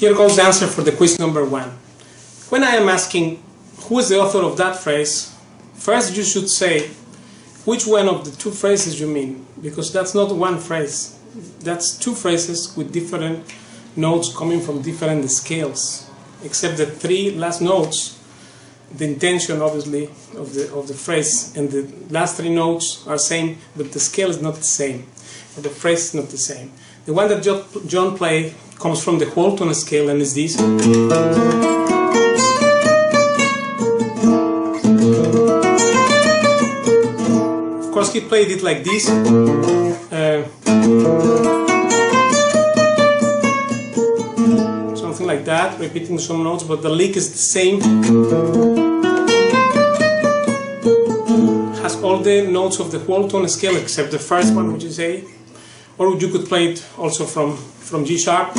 Here goes the answer for the quiz number 1. When I am asking who is the author of that phrase, first you should say which one of the two phrases you mean, because that's not one phrase. That's two phrases with different notes coming from different scales, except the three last notes, the intention obviously of the phrase, and the last three notes are same, but the scale is not the same, or the phrase is not the same. The one that John played comes from the whole tone scale and is this. Of course he played it like this. Something like that, repeating some notes, but the lick is the same. Has all the notes of the whole tone scale except the first one, which is A. Or you could play it also from G sharp.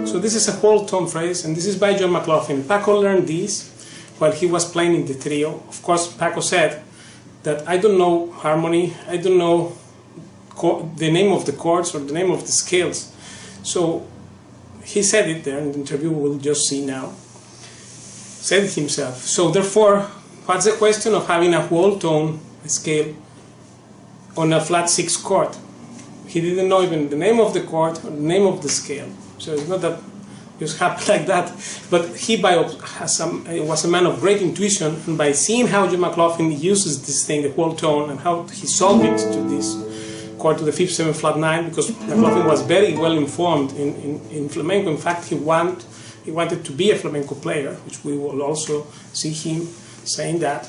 So this is a whole tone phrase, and this is by John Laughlin. Paco learned this while he was playing in the trio. Of course, Paco said that I don't know harmony, I don't know the name of the chords or the name of the scales. So he said it there in the interview, we'll just see now. Said it himself. So therefore, what's the question of having a whole tone scale on a flat 6 chord? He didn't know even the name of the chord or the name of the scale. So it's not that it just happened like that. But he was a man of great intuition, and by seeing how John Laughlin uses this thing, the whole tone, and how he solved it to this chord, to the 5th, 7th, flat 9, because Laughlin was very well informed in flamenco. In fact, he wanted to be a flamenco player, which we will also see him saying that.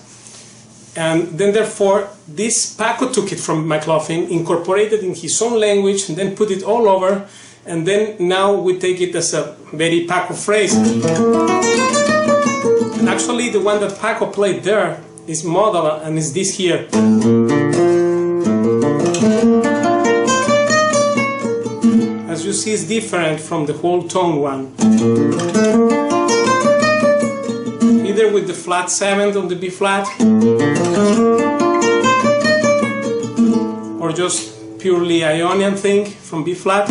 And then therefore, this Paco took it from Laughlin, incorporated in his own language, and then put it all over, and then now we take it as a very Paco phrase. And actually the one that Paco played there is modal, and is this here. As you see, it's different from the whole tone one. Either with the flat 7th on the B flat, or just purely Ionian thing from B flat.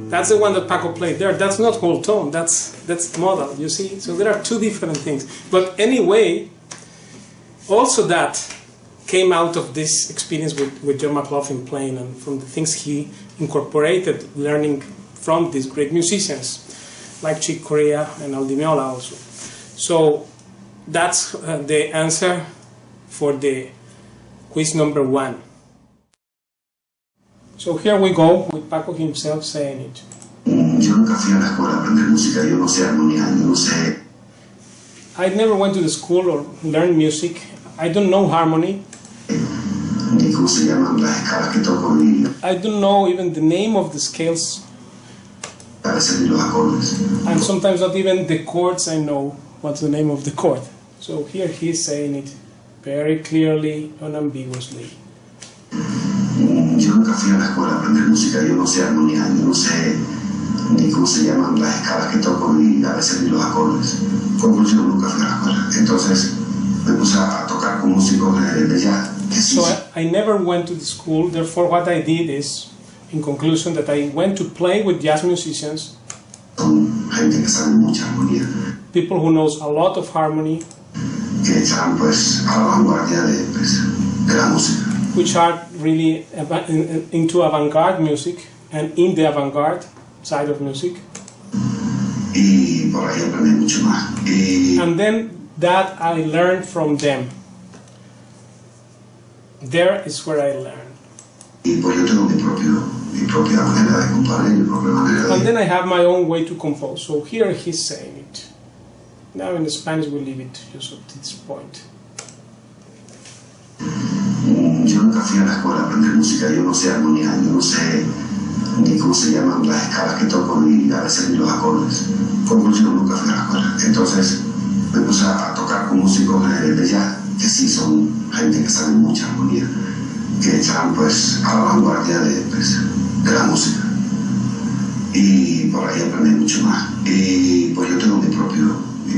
That's the one that Paco played there. That's not whole tone, that's modal, you see? So there are two different things. But anyway, also that came out of this experience with John Laughlin playing, and from the things he incorporated, learning from these great musicians like Chick Corea and Aldimiola also. So that's the answer for the quiz number 1. So here we go with Paco himself saying it. I never went to the school or learned music. I don't know harmony. I don't know even the name of the scales. And sometimes not even the chords I know what's the name of the chord. So here he's saying it very clearly, unambiguously. Yo nunca fui a la escuela a aprender música, yo no sé armonía, yo no sé ni cómo se llaman las escalas que toco ni a veces ni los acordes. Conclusión, nunca fui a la escuela. Entonces me puse a tocar con músicos de jazz. So I never went to the school, therefore what I did is, in conclusion, that I went to play with jazz musicians, gente que sabe mucha armonía, people who knows a lot of harmony, que están pues a la vanguardia de la música, which are really into avant-garde music and in the avant-garde side of music. Y por ahí aprendí mucho más. And then that I learned from them. There is where I learned. Y pues yo tengo mi propia manera de componer, mi propia manera de... And then I have my own way to compose. So here he's saying it. Now in Spanish we leave it just at this point. Yo nunca fui a la escuela a aprender música, yo no sé armonía, yo no sé ni cómo se llaman las escalas que toco ni a veces ni los acordes. Conclusión, nunca fui a la escuela. Entonces me puse a tocar con músicos de jazz, que sí son gente que sabe mucha armonía, que están pues a la vanguardia de la música. Y por ahí aprendí mucho más. Y pues yo tengo mi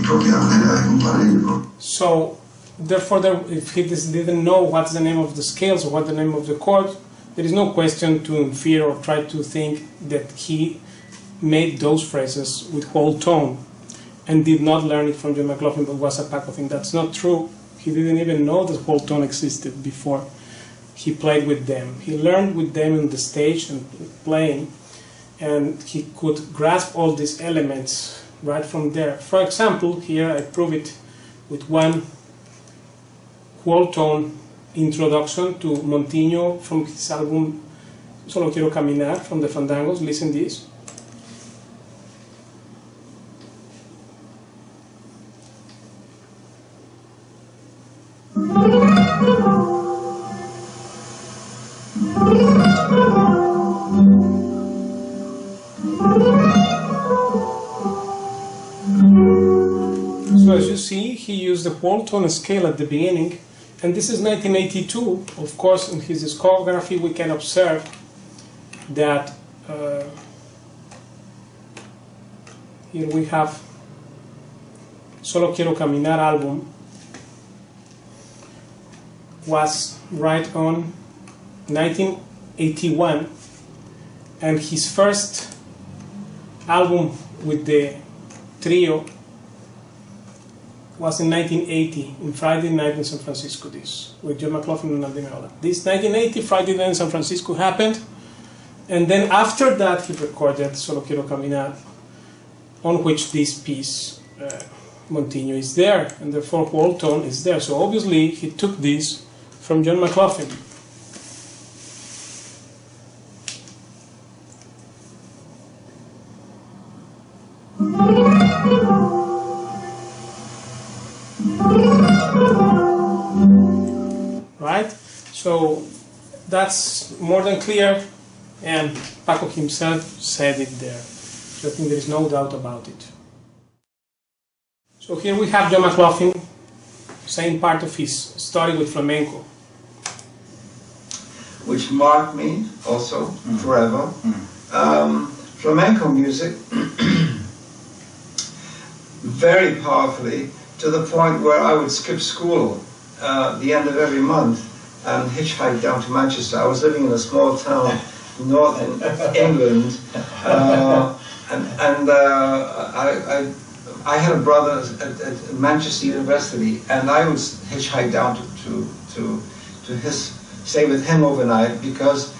propia manera de componer. So therefore, if he didn't know what's the name of the scales or what's the name of the chord, there is no question to infer or try to think that he made those phrases with whole tone and did not learn it from John McLaughlin, but was a Paco thing. That's not true. He didn't even know that whole tone existed before he played with them. He learned with them on the stage and playing, and he could grasp all these elements right from there. For example, here I prove it with one whole tone introduction to Montiño from his album Solo Quiero Caminar from the Fandangos. Listen this. So as you see, he used the whole tone scale at the beginning, and this is 1982. Of course, in his discography we can observe that here we have Solo Quiero Caminar album was right on 1981, and his first album with the trio was in 1980, in Friday Night in San Francisco, this, with John McLaughlin and Aldi Meola. This 1980 Friday Night in San Francisco happened, and then after that he recorded Solo Quiero Caminar, on which this piece, Montiño, is there, and therefore whole tone is there. So obviously he took this from John McLaughlin. Right? So that's more than clear, and Paco himself said it there. So I think there is no doubt about it. So here we have John McLaughlin saying part of his story with flamenco, which marked me also forever. Flamenco music very powerfully, to the point where I would skip school the end of every month and hitchhike down to Manchester. I was living in a small town in northern England, I had a brother at Manchester University, and I would hitchhike down to stay with him overnight, because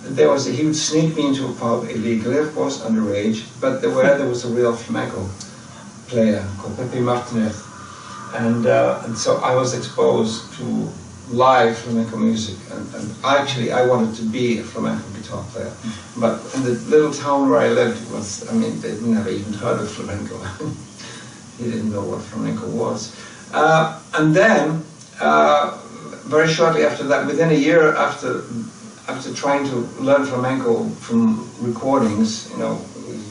he would sneak me into a pub illegally, of course, underage, but there was a real flamenco player called Pepe Martinez, and so I was exposed to live flamenco music, and actually I wanted to be a flamenco guitar player, but in the little town where I lived, they'd never even heard of flamenco. He didn't know what flamenco was. And then, very shortly after that, within a year after trying to learn flamenco from recordings, it was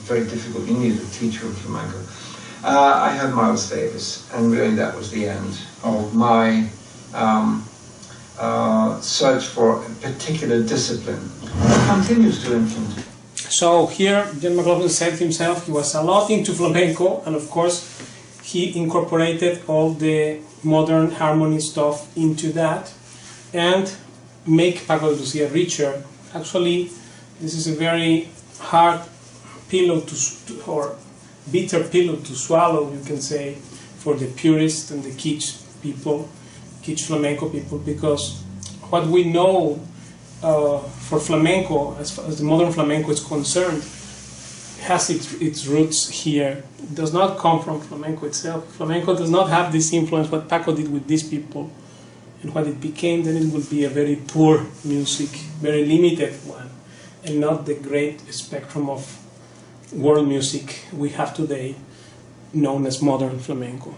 very difficult, you needed a teacher of flamenco. I had Miles Davis, and really that was the end of my search for a particular discipline. It continues to influence. So here, John McLaughlin said himself he was a lot into flamenco, and of course he incorporated all the modern harmony stuff into that and make Paco de Lucia richer. Actually, this is a very hard pillow or bitter pillow to swallow, you can say, for the purists and the kitsch people, kitsch flamenco people, because what we know for flamenco, as far as the modern flamenco is concerned, has its roots here. It does not come from flamenco itself. Flamenco does not have this influence, what Paco did with these people, and what it became, then it would be a very poor music, very limited one, and not the great spectrum of world music we have today, known as modern flamenco.